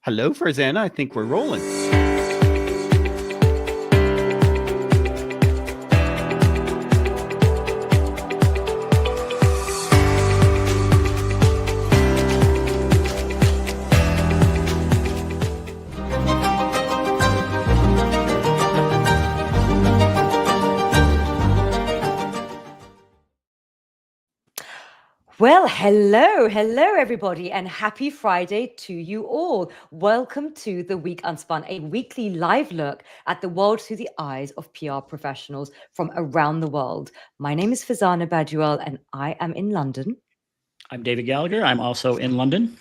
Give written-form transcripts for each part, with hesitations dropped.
Hello, Farzana. I think we're rolling. Well, hello, everybody, and happy Friday to you all. Welcome to The Week Unspun, a weekly live look at the world through the eyes of PR professionals from around the world. My name is Farzana Baduel, and I am in London. I'm David Gallagher. I'm also in London.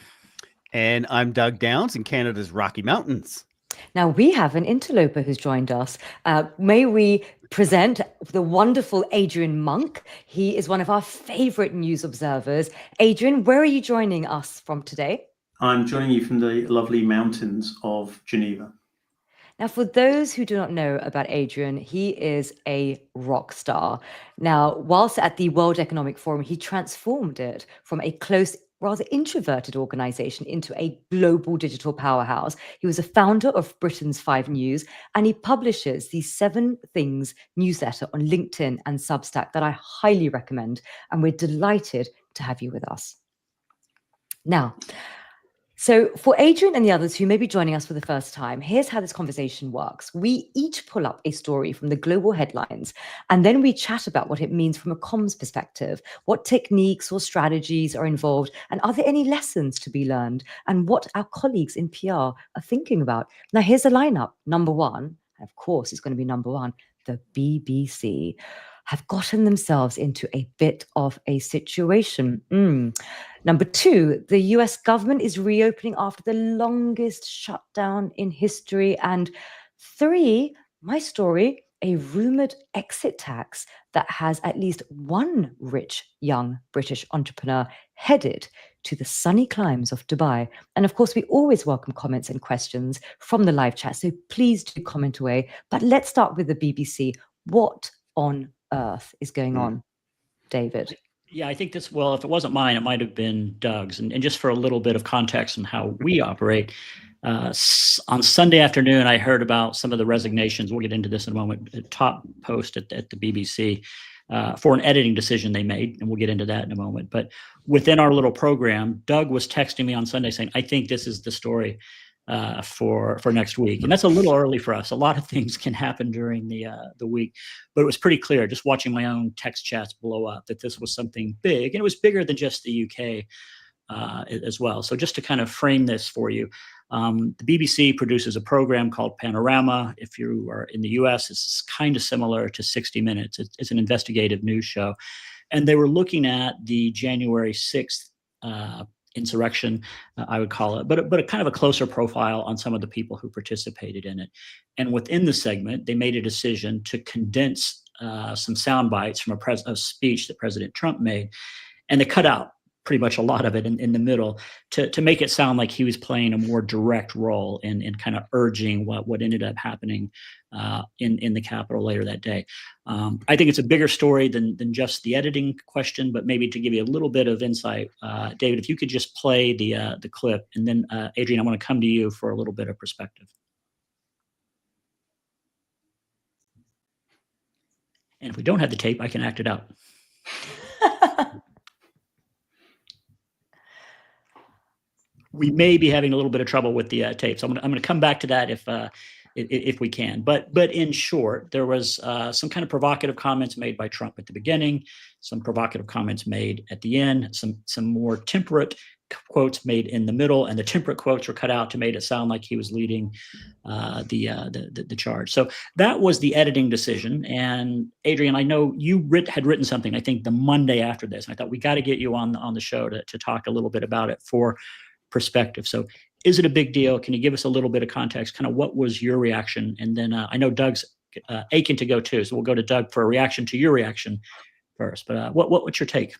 And I'm Doug Downs in Canada's Rocky Mountains. Now, we have an interloper who's joined us. May we present the wonderful Adrian Monk. He is one of our favorite news observers. Adrian, where are you joining us from today? I'm joining you from the lovely mountains of Geneva. Now, for those who do not know about Adrian, he is a rock star. Now, whilst at the World Economic Forum, he transformed it from a close, rather introverted organization into a global digital powerhouse. He was a founder of Britain's 5 News, and he publishes the 7 Things newsletter on LinkedIn and Substack that I highly recommend. And we're delighted to have you with us. Now, so for Adrian and the others who may be joining us for the first time, here's how this conversation works. We each pull up a story from the global headlines, and then we chat about what it means from a comms perspective, what techniques or strategies are involved, and are there any lessons to be learned, and what our colleagues in PR are thinking about. Now, here's the lineup. Number 1, of course, is going to be number 1, the BBC have gotten themselves into a bit of a situation. Number 2, the US government is reopening after the longest shutdown in history. And 3, my story, a rumored exit tax that has at least one rich young British entrepreneur headed to the sunny climes of Dubai. And of course, we always welcome comments and questions from the live chat, so please do comment away. But let's start with the BBC. What on earth is going on, David? Yeah, I think this, well, if it wasn't mine, it might have been Doug's. And just for a little bit of context on how we operate, on Sunday afternoon, I heard about some of the resignations. We'll get into this in a moment. A top post at the BBC for an editing decision they made, and we'll get into that in a moment. But within our little program, Doug was texting me on Sunday saying, I think this is the story for next week. And that's a little early for us. A lot of things can happen during the week, but it was pretty clear just watching my own text chats blow up that this was something big, and it was bigger than just the UK as well. So just to kind of frame this for you, the BBC produces a program called Panorama. If you are in the US, it's kind of similar to 60 Minutes. It's an investigative news show. And they were looking at the January 6th insurrection, I would call it, but a kind of a closer profile on some of the people who participated in it. And within the segment, they made a decision to condense some sound bites from a speech that President Trump made, and they cut out pretty much a lot of it in the middle to make it sound like he was playing a more direct role in kind of urging what ended up happening in the Capitol later that day. I think it's a bigger story than just the editing question, but maybe to give you a little bit of insight, David, if you could just play the clip, and then Adrian, I want to come to you for a little bit of perspective. And if we don't have the tape, I can act it out. We may be having a little bit of trouble with the tape, so I'm going to come back to that if we can. But in short, there was some kind of provocative comments made by Trump at the beginning, some provocative comments made at the end, some more temperate quotes made in the middle, and the temperate quotes were cut out to make it sound like he was leading the charge. So that was the editing decision. And Adrian, I know you had written something, I think the Monday after this, and I thought we got to get you on the show to talk a little bit about it for perspective. So is it a big deal? Can you give us a little bit of context? Kind of what was your reaction? And then I know Doug's aching to go too, so we'll go to Doug for a reaction to your reaction first. But what's your take?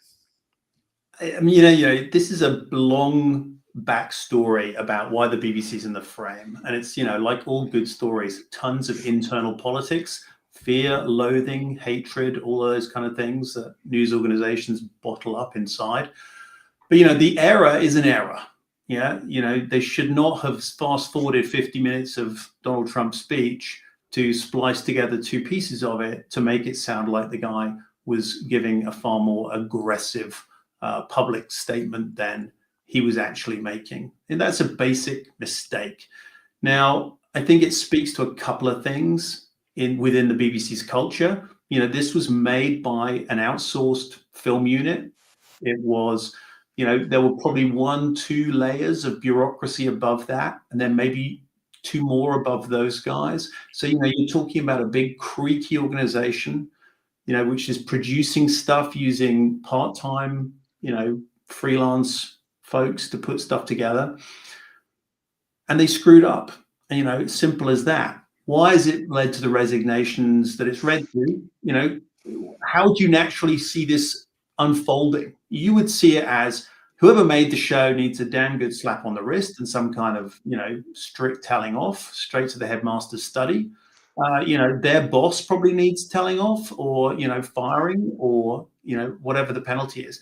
I mean, this is a long backstory about why the BBC's in the frame. And it's, like all good stories, tons of internal politics, fear, loathing, hatred, all those kind of things that news organizations bottle up inside. But, the error is an error. Yeah, they should not have fast forwarded 50 minutes of Donald Trump's speech to splice together two pieces of it to make it sound like the guy was giving a far more aggressive public statement than he was actually making. And that's a basic mistake. Now, I think it speaks to a couple of things within the BBC's culture. This was made by an outsourced film unit. It was, there were probably 1-2 layers of bureaucracy above that, and then maybe 2 more above those guys. So, you're talking about a big creaky organization, which is producing stuff using part-time, freelance folks to put stuff together. And they screwed up. And, it's simple as that. Why has it led to the resignations that it's led to? How do you naturally see this unfolding? You would see it as whoever made the show needs a damn good slap on the wrist and some kind of, strict telling off straight to the headmaster's study. Their boss probably needs telling off or, firing or, whatever the penalty is.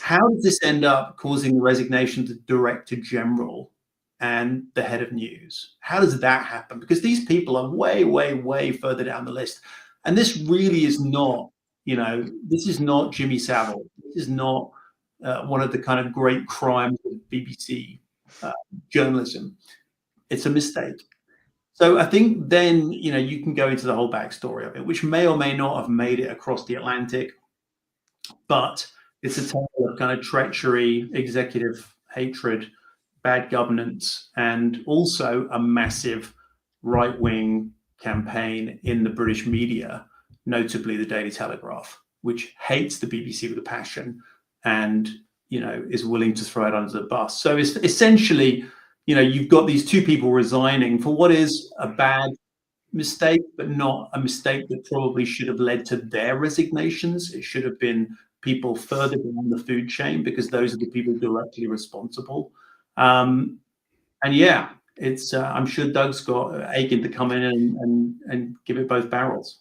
How does this end up causing the resignation to director general and the head of news? How does that happen? Because these people are way, way, way further down the list. And this really is not, this is not Jimmy Savile. This is not one of the kind of great crimes of BBC journalism. It's a mistake. So I think then, you can go into the whole backstory of it, which may or may not have made it across the Atlantic, but it's a tale of kind of treachery, executive hatred, bad governance, and also a massive right-wing campaign in the British media, notably the Daily Telegraph, which hates the BBC with a passion and, is willing to throw it under the bus. So it's essentially, you've got these two people resigning for what is a bad mistake, but not a mistake that probably should have led to their resignations. It should have been people further down the food chain, because those are the people directly responsible. And yeah, it's I'm sure Doug's got Aiken to come in and give it both barrels.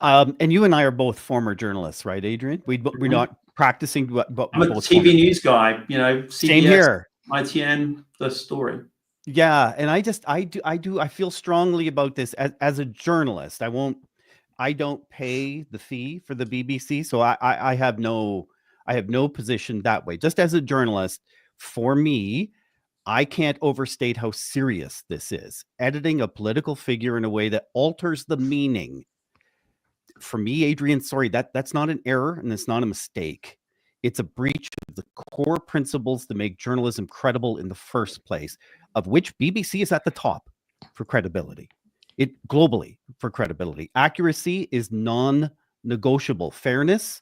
And you and I are both former journalists, right, Adrian? We're not practicing, but I'm a TV news guy. CBS, same here. ITN, the story. Yeah, and I feel strongly about this as a journalist. I don't pay the fee for the BBC, so I have no position that way. Just as a journalist, for me, I can't overstate how serious this is. Editing a political figure in a way that alters the meaning. For me, Adrian, sorry, that's not an error and it's not a mistake. It's a breach of the core principles that make journalism credible in the first place, of which BBC is at the top for credibility. It globally for credibility. Accuracy is non-negotiable. Fairness,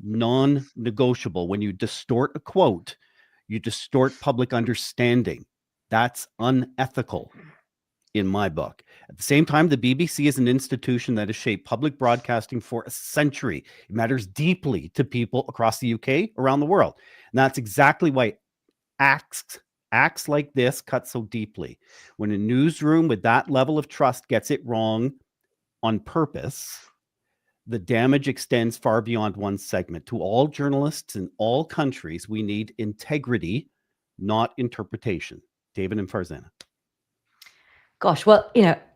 non-negotiable. When you distort a quote, you distort public understanding. That's unethical in my book. At the same time, the BBC is an institution that has shaped public broadcasting for a century. It matters deeply to people across the UK, around the world. And that's exactly why acts like this cut so deeply. When a newsroom with that level of trust gets it wrong on purpose, the damage extends far beyond one segment. To all journalists in all countries, we need integrity, not interpretation. David and Farzana. Gosh, well,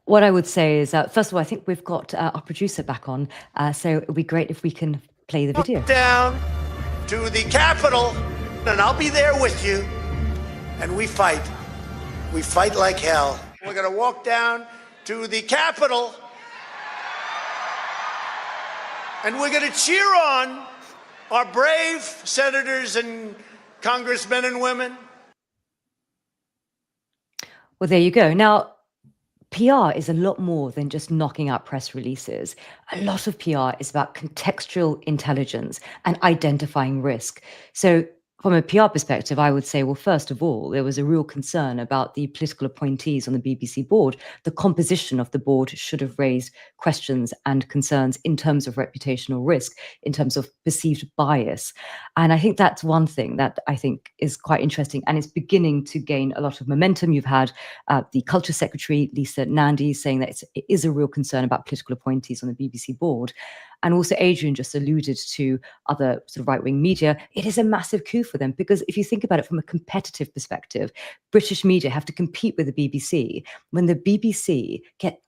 what I would say is, first of all, I think we've got our producer back on, so it would be great if we can play the video. Down to the Capitol, and I'll be there with you. And we fight. We fight like hell. We're going to walk down to the Capitol, and we're going to cheer on our brave senators and congressmen and women. Well, there you go. Now, PR is a lot more than just knocking out press releases. A lot of PR is about contextual intelligence and identifying risk. So from a PR perspective, I would say, well, first of all, there was a real concern about the political appointees on the BBC board. The composition of the board should have raised questions and concerns in terms of reputational risk, in terms of perceived bias. And I think that's one thing that I think is quite interesting, and it's beginning to gain a lot of momentum. You've had the Culture Secretary, Lisa Nandy, saying that it is a real concern about political appointees on the BBC board. And also Adrian just alluded to other sort of right-wing media. It is a massive coup for them, because if you think about it from a competitive perspective, British media have to compete with the BBC when the BBC get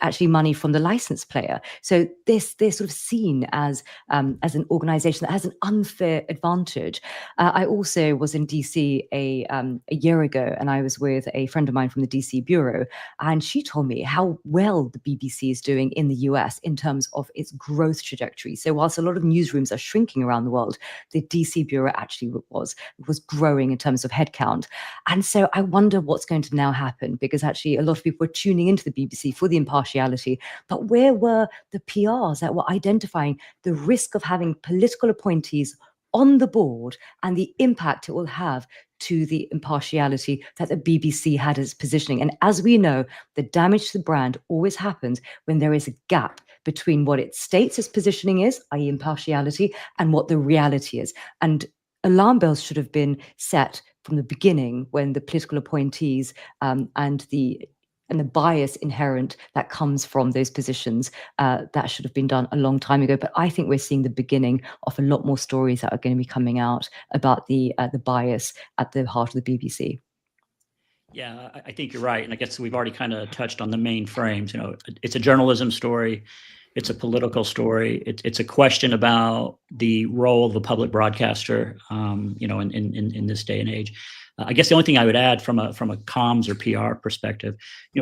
actually money from the license player. So they're sort of seen as an organization that has an unfair advantage. I also was in DC a year ago, and I was with a friend of mine from the DC bureau, and she told me how well the BBC is doing in the US in terms of its growth trajectory. So whilst a lot of newsrooms are shrinking around the world, the DC bureau actually was growing in terms of headcount. And so I wonder what's going to now happen, because actually a lot of people were tuning into the BBC for the impartiality, but where were the PRs that were identifying the risk of having political appointees on the board and the impact it will have to the impartiality that the BBC had as positioning? And as we know, the damage to the brand always happens when there is a gap between what it states its positioning is, i.e. impartiality, and what the reality is. And alarm bells should have been set from the beginning when the political appointees and the bias inherent that comes from those positions, that should have been done a long time ago. But I think we're seeing the beginning of a lot more stories that are going to be coming out about the bias at the heart of the BBC. Yeah, I think you're right. And I guess we've already kind of touched on the main frames. It's a journalism story. It's a political story. It's a question about the role of the public broadcaster, in this day and age. I guess the only thing I would add from a comms or PR perspective,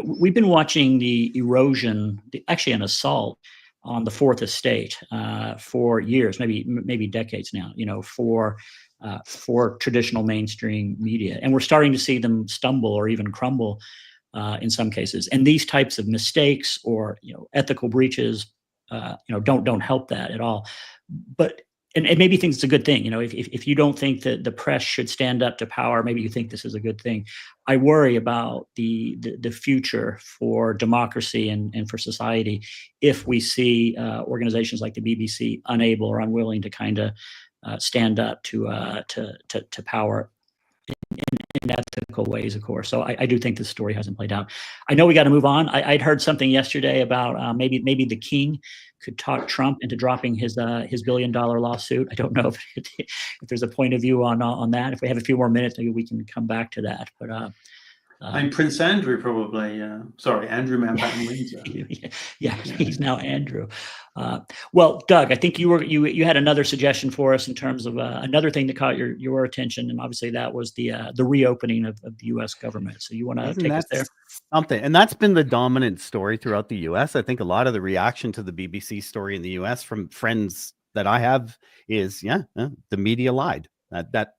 we've been watching the erosion, actually an assault on the Fourth Estate for years, maybe decades now. For traditional mainstream media, and we're starting to see them stumble or even crumble in some cases. And these types of mistakes or ethical breaches, don't help that at all. But and maybe think it's a good thing. If you don't think that the press should stand up to power, maybe you think this is a good thing. I worry about the future for democracy and for society if we see organizations like the BBC unable or unwilling to kind of stand up to power in ethical ways, of course. So I do think this story hasn't played out. I know we got to move on. I'd heard something yesterday about maybe the king could talk Trump into dropping his $1 billion lawsuit. I don't know if there's a point of view on that. If we have a few more minutes, maybe we can come back to that. But I'm Prince Andrew, probably. Sorry, Andrew Mountbatten Windsor. Yeah, he's now Andrew. Well, Doug, I think you had another suggestion for us in terms of another thing that caught your attention, and obviously that was the reopening of the U.S. government. So you want to take us there? Something, and that's been the dominant story throughout the U.S. I think a lot of the reaction to the BBC story in the U.S. from friends that I have is, the media lied. That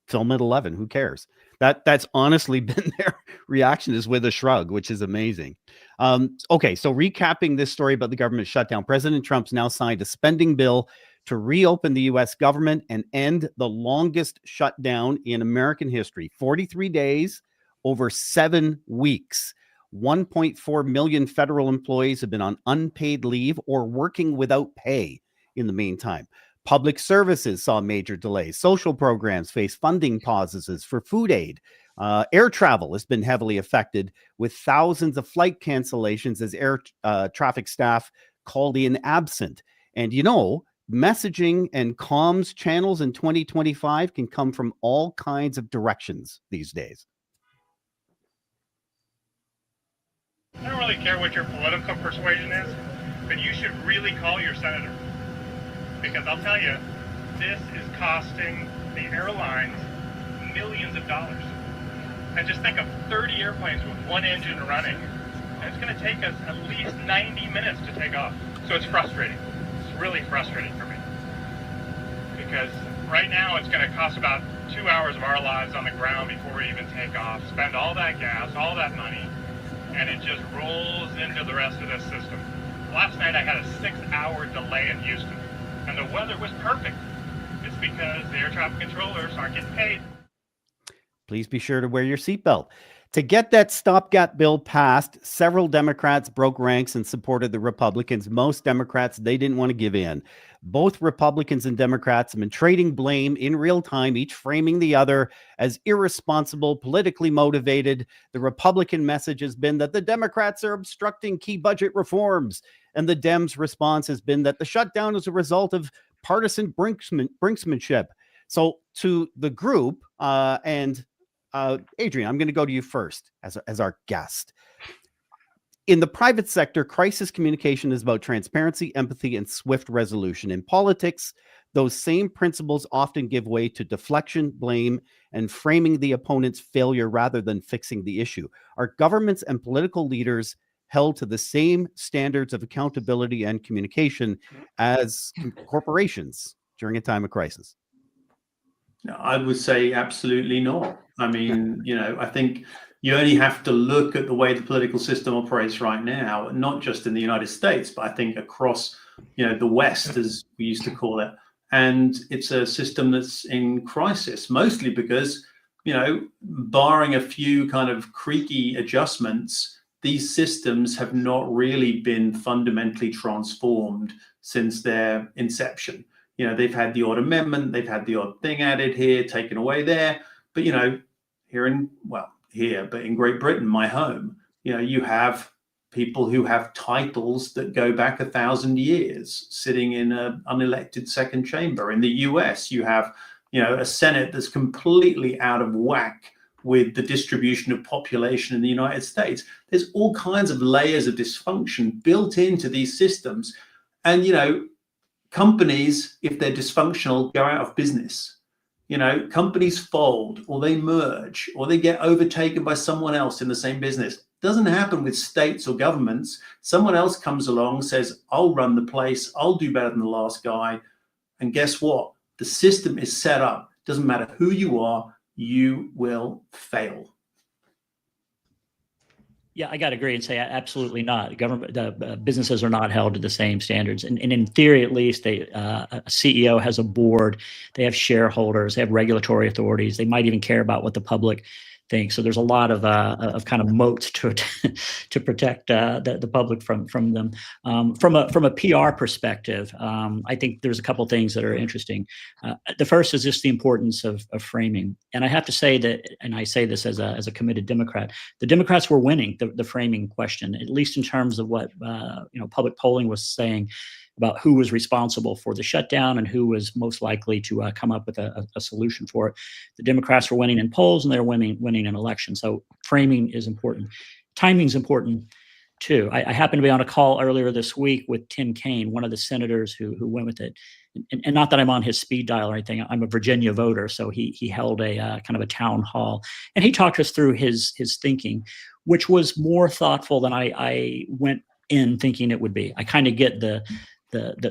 film at 11, who cares? That's honestly been their reaction, is with a shrug, which is amazing. Okay, so recapping this story about the government shutdown, President Trump's now signed a spending bill to reopen the U.S. government and end the longest shutdown in American history. 43 days, over 7 weeks. 1.4 million federal employees have been on unpaid leave or working without pay in the meantime. Public services saw major delays. Social programs face funding pauses for food aid. Air travel has been heavily affected, with thousands of flight cancellations as air traffic staff called in absent. And messaging and comms channels in 2025 can come from all kinds of directions these days. I don't really care what your political persuasion is, but you should really call your senator. Because I'll tell you, this is costing the airlines millions of dollars. And just think of 30 airplanes with one engine running. And it's going to take us at least 90 minutes to take off. So it's frustrating. It's really frustrating for me. Because right now it's going to cost about 2 hours of our lives on the ground before we even take off. Spend all that gas, all that money, and it just rolls into the rest of this system. Last night I had a 6-hour delay in Houston. And the weather was perfect. It's because the air traffic controllers aren't getting paid. Please be sure to wear your seatbelt. To get that stopgap bill passed, several Democrats broke ranks and supported the Republicans. Most Democrats, they didn't want to give in. Both Republicans and Democrats have been trading blame in real time, each framing the other as irresponsible, politically motivated. The Republican message has been that the Democrats are obstructing key budget reforms, and the Dems' response has been that the shutdown is a result of partisan brinksmanship. So to the group and Adrian, I'm going to go to you first as our guest. In the private sector, crisis communication is about transparency, empathy, and swift resolution. In politics, those same principles often give way to deflection, blame, and framing the opponent's failure rather than fixing the issue. Are governments and political leaders held to the same standards of accountability and communication as corporations during a time of crisis? No, I would say absolutely not. I mean, I think you only have to look at the way the political system operates right now, not just in the United States, but I think across, the West, as we used to call it. And it's a system that's in crisis, mostly because, barring a few kind of creaky adjustments, these systems have not really been fundamentally transformed since their inception. They've had the odd amendment, they've had the odd thing added here, taken away there. But, but in Great Britain, my home, you have people who have titles that go back 1,000 years sitting in an unelected second chamber. In the US, you have, a Senate that's completely out of whack with the distribution of population in the United States. There's all kinds of layers of dysfunction built into these systems. And, companies, if they're dysfunctional, go out of business. Companies fold or they merge or they get overtaken by someone else in the same business. It doesn't happen with states or governments. Someone else comes along, says, I'll run the place, I'll do better than the last guy. And guess what? The system is set up. Doesn't matter who you are, you will fail. Yeah, I got to agree and say absolutely not. Businesses are not held to the same standards, and in theory, at least, a CEO has a board, they have shareholders, they have regulatory authorities. They might even care about what the public thinks. So there's a lot of kind of moats to protect the public from them. From a PR perspective, I think there's a couple things that are interesting. The first is just the importance of framing, and I have to say that, and I say this as a committed Democrat, the Democrats were winning the framing question, at least in terms of what public polling was saying about who was responsible for the shutdown and who was most likely to come up with a solution for it. The Democrats were winning in polls and they're winning in elections. So framing is important. Timing is important too. I happened to be on a call earlier this week with Tim Kaine, one of the senators who went with it. And not that I'm on his speed dial or anything. I'm a Virginia voter, so he held a kind of a town hall, and he talked us through his thinking, which was more thoughtful than I went in thinking it would be. I kind of get the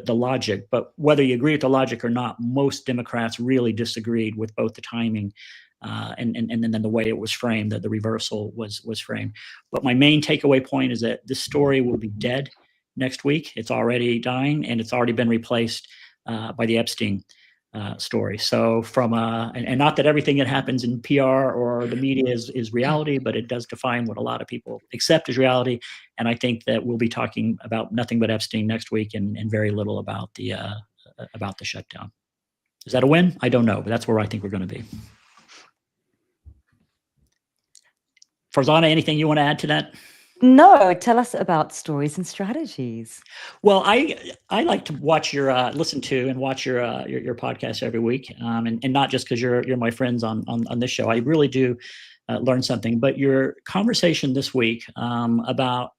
logic, but whether you agree with the logic or not, most Democrats really disagreed with both the timing and then the way it was framed, that the reversal was framed. But my main takeaway point is that this story will be dead next week. It's already dying, and it's already been replaced by the Epstein story. So and not that everything that happens in PR or the media is reality, but it does define what a lot of people accept as reality. And I think that we'll be talking about nothing but Epstein next week and very little about the shutdown. Is that a win? I don't know, but that's where I think we're going to be. Farzana, anything you want to add to that? No, tell us about stories and strategies. Well, I like to watch listen to and watch your podcast every week, and not just because you're my friends on this show. I really do learn something. But your conversation this week about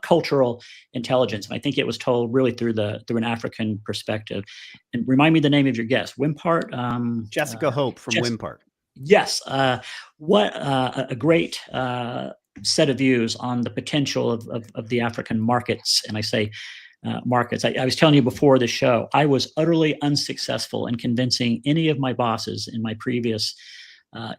cultural intelligence, and I think it was told really through an African perspective. And remind me the name of your guest, Wimpart. Jessica Hope from Wimpart. Yes, what a great set of views on the potential of the African markets. And I say markets. I was telling you before the show, I was utterly unsuccessful in convincing any of my bosses in my previous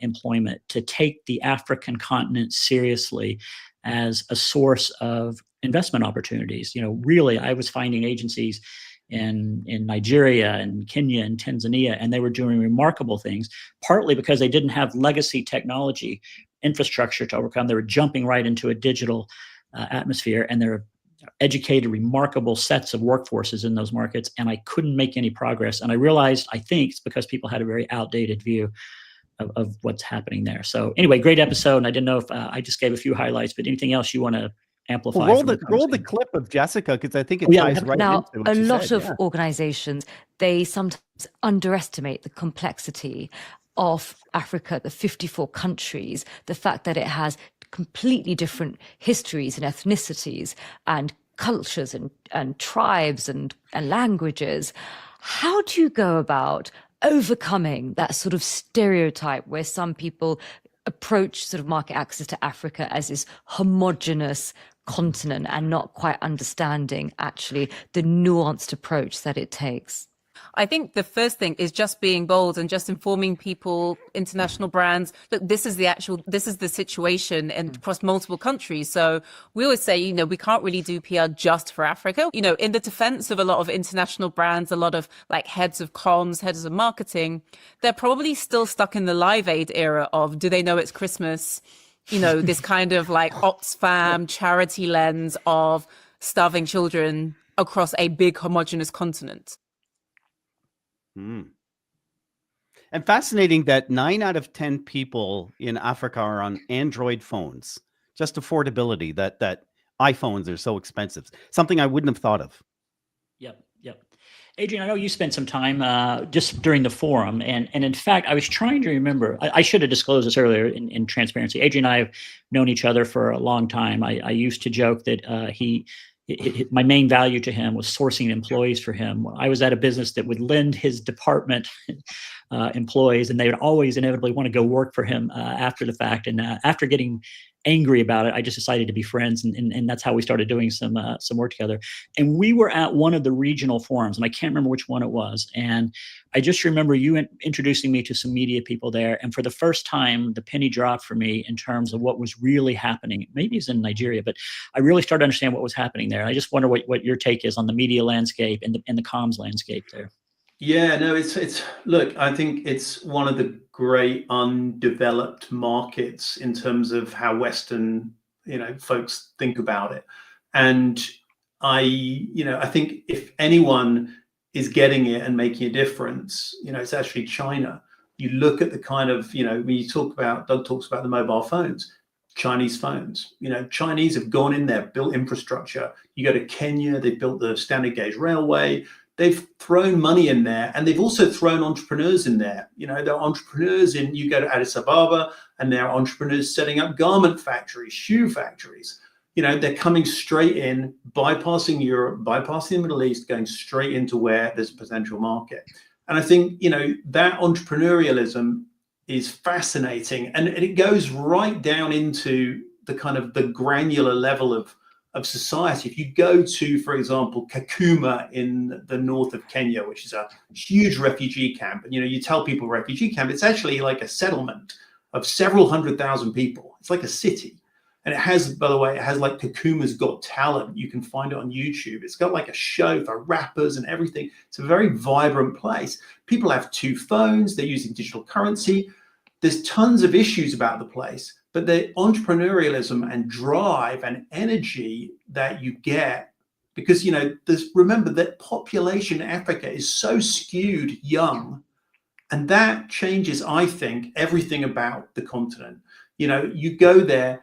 employment to take the African continent seriously as a source of investment opportunities. Really, I was finding agencies in Nigeria and Kenya and Tanzania, and they were doing remarkable things, partly because they didn't have legacy technology infrastructure to overcome. They were jumping right into a digital atmosphere, and they're educated, remarkable sets of workforces in those markets. And I couldn't make any progress. And I realized, I think it's because people had a very outdated view of what's happening there. So anyway, great episode. And I didn't know if I just gave a few highlights, but anything else you want to amplify? Well, roll the clip of Jessica, because I think it ties right now, into what a you lot said, of organizations, they sometimes underestimate the complexity of Africa, the 54 countries, the fact that it has completely different histories and ethnicities and cultures and tribes and languages. How do you go about overcoming that sort of stereotype where some people approach sort of market access to Africa as this homogenous continent and not quite understanding actually the nuanced approach that it takes? I think the first thing is just being bold and just informing people, international brands, look, this is the situation and across multiple countries. So we always say, we can't really do PR just for Africa. In the defense of a lot of international brands, a lot of like heads of comms, heads of marketing, they're probably still stuck in the Live Aid era of, do they know it's Christmas? This kind of like Oxfam charity lens of starving children across a big homogenous continent. And fascinating that 9 out of 10 people in Africa are on Android phones. Just affordability, that iPhones are so expensive. Something I wouldn't have thought of. Yep. Adrian, I know you spent some time just during the forum. And in fact, I was trying to remember, I should have disclosed this earlier in transparency. Adrian and I have known each other for a long time. I used to joke that my main value to him was sourcing employees for him. I was at a business that would lend his department employees, and they would always inevitably want to go work for him after the fact. And after getting angry about it, I just decided to be friends, and that's how we started doing some work together. And we were at one of the regional forums, and I can't remember which one it was. And I just remember you introducing me to some media people there. And for the first time, the penny dropped for me in terms of what was really happening. Maybe it's in Nigeria, but I really started to understand what was happening there. I just wonder what your take is on the media landscape and the comms landscape there. Yeah, no, it's look, I think it's one of the great undeveloped markets in terms of how Western, folks think about it. And I think if anyone is getting it and making a difference, it's actually China. You look at the kind of, when you Doug talks about the mobile phones, Chinese phones, Chinese have gone in there, built infrastructure. You go to Kenya, they built the standard gauge railway. They've thrown money in there, and they've also thrown entrepreneurs in there. There are entrepreneurs you go to Addis Ababa, and there are entrepreneurs setting up garment factories, shoe factories. They're coming straight in, bypassing Europe, bypassing the Middle East, going straight into where there's a potential market. And I think, that entrepreneurialism is fascinating, and it goes right down into the kind of the granular level of society. If you go to, for example, Kakuma in the north of Kenya, which is a huge refugee camp, and you tell people refugee camp, it's actually like a settlement of several 100,000 people. It's like a city. And it has, by the way, like Kakuma's Got Talent. You can find it on YouTube. It's got like a show for rappers and everything. It's a very vibrant place. People have 2 phones. They're using digital currency. There's tons of issues about the place. But the entrepreneurialism and drive and energy that you get, because, remember that population in Africa is so skewed young, and that changes, I think, everything about the continent. You go there,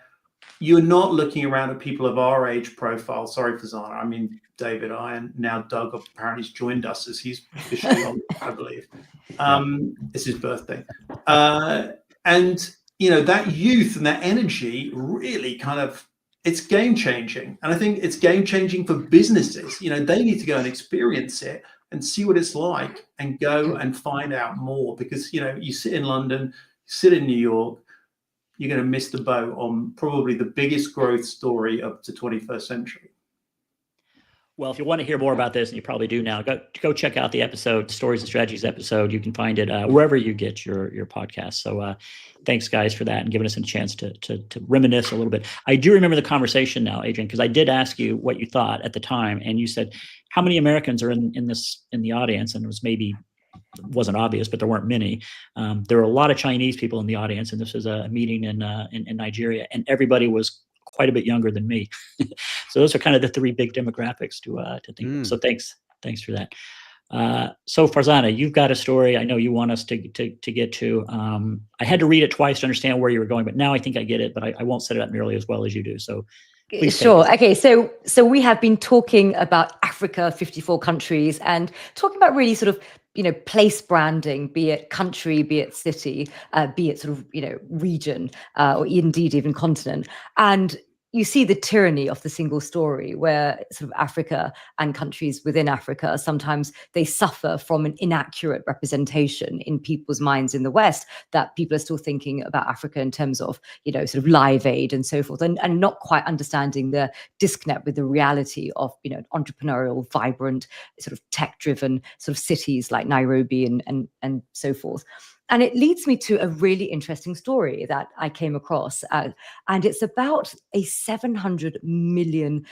you're not looking around at people of our age profile. Sorry, Farzana. I mean, David, and now Doug apparently has joined us as he's officially on, I believe. It's his birthday. And that youth and that energy really it's game changing. And I think it's game changing for businesses. They need to go and experience it and see what it's like and go and find out more, because, you sit in London, you sit in New York, you're going to miss the boat on probably the biggest growth story of the 21st century. Well, if you want to hear more about this, and you probably do now, go check out the episode, Stories and Strategies episode. You can find it wherever you get your podcast. So thanks, guys, for that and giving us a chance to reminisce a little bit. I do remember the conversation now, Adrian, because I did ask you what you thought at the time, and you said, how many Americans are in the audience? And it was maybe wasn't obvious, but there weren't many. There were a lot of Chinese people in the audience, and this was a meeting in Nigeria, and everybody was quite a bit younger than me. So those are kind of the three big demographics to think of. So thanks for that. So Farzana, you've got a story I know you want us to get to. I had to read it twice to understand where you were going, but now I think I get it, but I won't set it up nearly as well as you do. So please Sure. take it. Okay. So we have been talking about Africa, 54 countries, and talking about really sort of, place branding, be it country, be it city, be it sort of, region, or indeed even continent. And you see the tyranny of the single story, where sort of Africa and countries within Africa, sometimes they suffer from an inaccurate representation in people's minds in the West, that people are still thinking about Africa in terms of, sort of Live Aid and so forth, and not quite understanding the disconnect with the reality of, entrepreneurial, vibrant, sort of tech-driven sort of cities like Nairobi and so forth. And it leads me to a really interesting story that I came across. And it's about a £700 million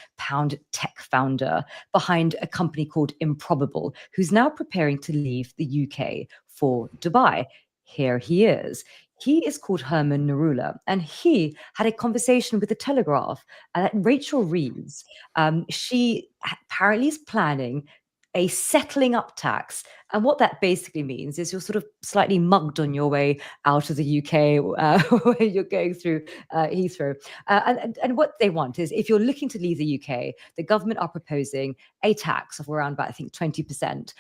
tech founder behind a company called Improbable, who's now preparing to leave the UK for Dubai. Here he is. He is called Herman Narula, and he had a conversation with the Telegraph that Rachel Reeves, she apparently is planning a settling up tax. And what that basically means is you're sort of slightly mugged on your way out of the UK when you're going through Heathrow. And what they want is, if you're looking to leave the UK, the government are proposing a tax of around about, I think, 20%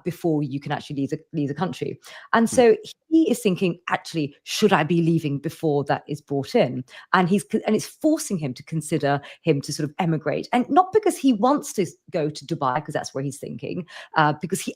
before you can actually leave the country. And so he is thinking, actually, should I be leaving before that is brought in? And it's forcing him to consider him to sort of emigrate. And not because he wants to go to Dubai, because that's where he's thinking, because he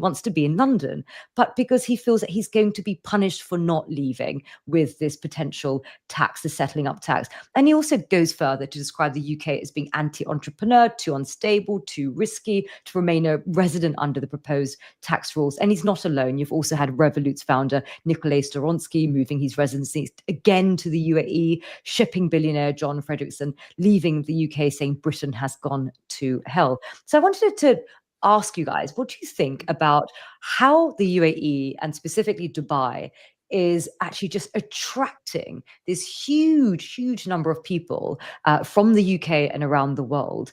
wants to be in London, but because he feels that he's going to be punished for not leaving with this potential tax, the settling up tax. And he also goes further to describe the UK as being anti-entrepreneur, too unstable, too risky to remain a resident under the proposed tax rules. And he's not alone. You've also had Revolut's founder, Nikolay Storonsky, moving his residency again to the UAE, shipping billionaire John Frederickson leaving the UK, saying Britain has gone to hell. So I wanted to ask you guys, what do you think about how the UAE and specifically Dubai is actually just attracting this huge number of people from the UK and around the world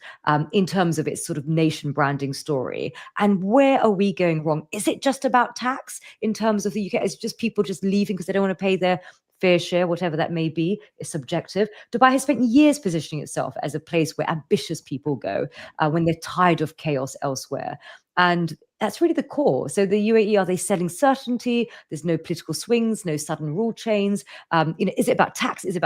in terms of its sort of nation branding story? And where are we going wrong? Is it just about tax in terms of the UK? Is it just people just leaving because they don't want to pay their fair share, whatever that may be, is subjective? Dubai has spent years positioning itself as a place where ambitious people go when they're tired of chaos elsewhere. And that's really the core. So the UAE, are they selling certainty? There's no political swings, no sudden rule change. Is it about tax? Is it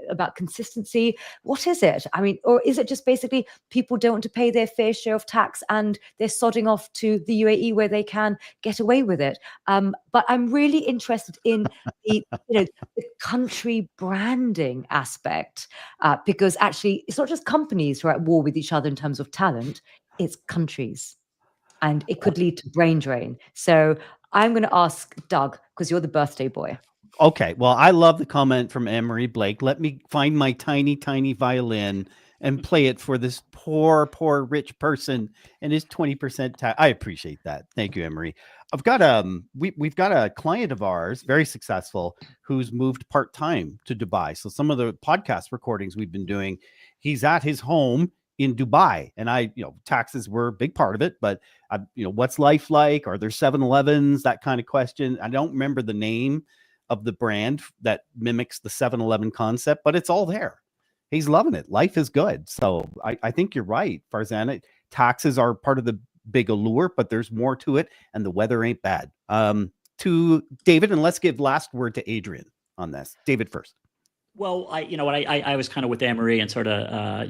about consistency? What is it? I mean, or is it just basically people don't want to pay their fair share of tax and they're sodding off to the UAE where they can get away with it? But I'm really interested in the country branding aspect, because actually it's not just companies who are at war with each other in terms of talent, it's countries. And it could lead to brain drain. So I'm going to ask Doug, because you're the birthday boy. Okay. Well, I love the comment from Emery Blake. Let me find my tiny violin and play it for this poor rich person and his 20% tax. I appreciate that. Thank you, Emery. I've got we've got a client of ours, very successful, who's moved part-time to Dubai. So some of the podcast recordings we've been doing, he's at his home in Dubai, and taxes were a big part of it, but what's life like? Are there 7-Elevens? That kind of question. I don't remember the name of the brand that mimics the 7-Eleven concept, but it's all there. He's loving it. Life is good. So I think you're right, Farzana. Taxes are part of the big allure, but there's more to it, and the weather ain't bad. To David, and let's give last word to Adrian on this. David first. Well, I was kind of with Anne-Marie and sort of,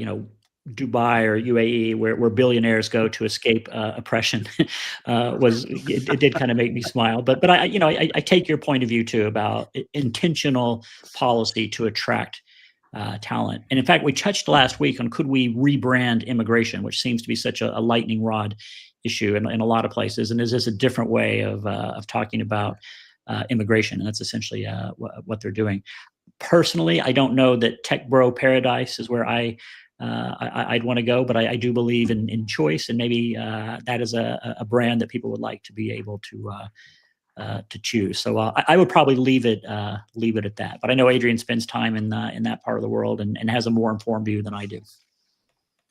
Dubai or UAE, where billionaires go to escape oppression, it did kind of make me smile. But I take your point of view too about intentional policy to attract talent. And in fact, we touched last week on, could we rebrand immigration, which seems to be such a lightning rod issue in a lot of places, and is this a different way of talking about immigration? And that's essentially what they're doing. Personally, I don't know that tech bro paradise is where I I'd want to go, but I do believe in choice, and maybe that is a brand that people would like to be able to choose. So I would probably leave it at that. But I know Adrian spends time in that part of the world and has a more informed view than I do.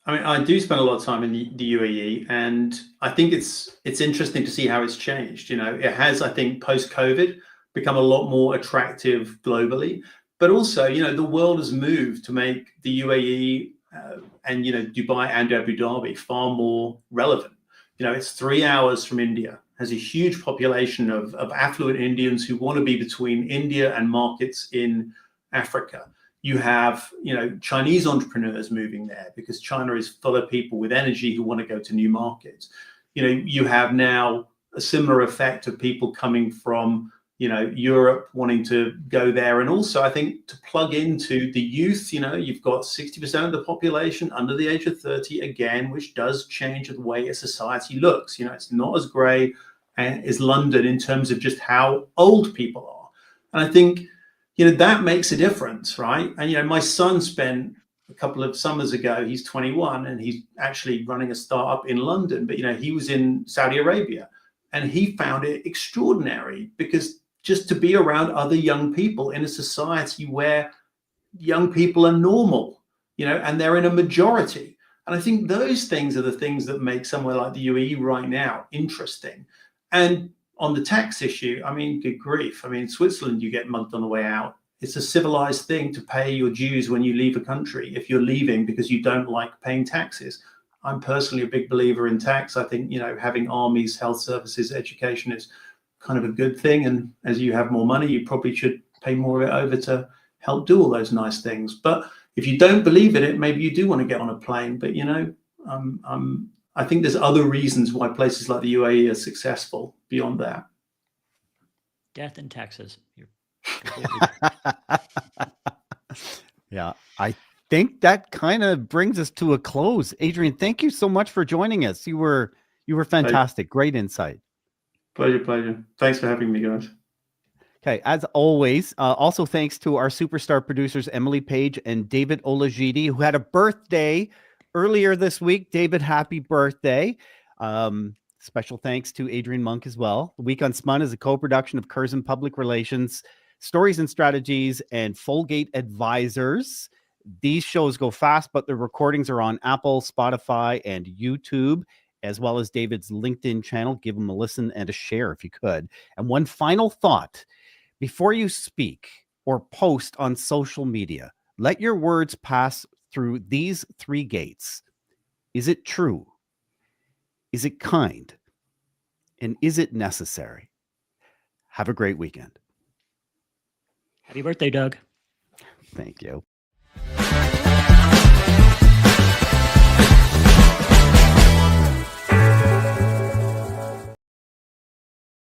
I mean, I do spend a lot of time in the UAE, and I think it's interesting to see how it's changed. You know, it has, I think, post-COVID become a lot more attractive globally, but also, you know, the world has moved to make the UAE and, you know, Dubai and Abu Dhabi far more relevant. You know, it's 3 hours from India, has a huge population of affluent Indians who want to be between India and markets in Africa. You have, you know, Chinese entrepreneurs moving there because China is full of people with energy who want to go to new markets. You know, you have now a similar effect of people coming from, you know, Europe wanting to go there. And also, I think, to plug into the youth, you know, you've got 60% of the population under the age of 30 again, which does change the way a society looks. You know, it's not as grey as London in terms of just how old people are. And I think, you know, that makes a difference, right? And, you know, my son spent a couple of summers ago, he's 21 and he's actually running a startup in London, but, you know, he was in Saudi Arabia and he found it extraordinary because just to be around other young people in a society where young people are normal, you know, and they're in a majority. And I think those things are the things that make somewhere like the UAE right now interesting. And on the tax issue, I mean, good grief. I mean, Switzerland, you get mugged on the way out. It's a civilized thing to pay your dues when you leave a country if you're leaving because you don't like paying taxes. I'm personally a big believer in tax. I think, you know, having armies, health services, education is kind of a good thing. And as you have more money, you probably should pay more of it over to help do all those nice things. But if you don't believe in it, maybe you do want to get on a plane. But, you know, I think there's other reasons why places like the UAE are successful beyond that. Death in Texas. Yeah, I think that kind of brings us to a close. Adrian, thank you so much for joining us. You were fantastic. Great insight. Pleasure. Thanks for having me, guys. Okay, as always, also thanks to our superstar producers, Emily Page and David Olajidi, who had a birthday earlier this week. David, happy birthday. Special thanks to Adrian Monk as well. The Week Unspun is a co-production of Curzon Public Relations, Stories and Strategies, and Folgate Advisors. These shows go fast, but the recordings are on Apple, Spotify, and YouTube, as well as David's LinkedIn channel. Give them a listen and a share if you could. And one final thought. Before you speak or post on social media, let your words pass through these 3 gates. Is it true? Is it kind? And is it necessary? Have a great weekend. Happy birthday, Doug. Thank you.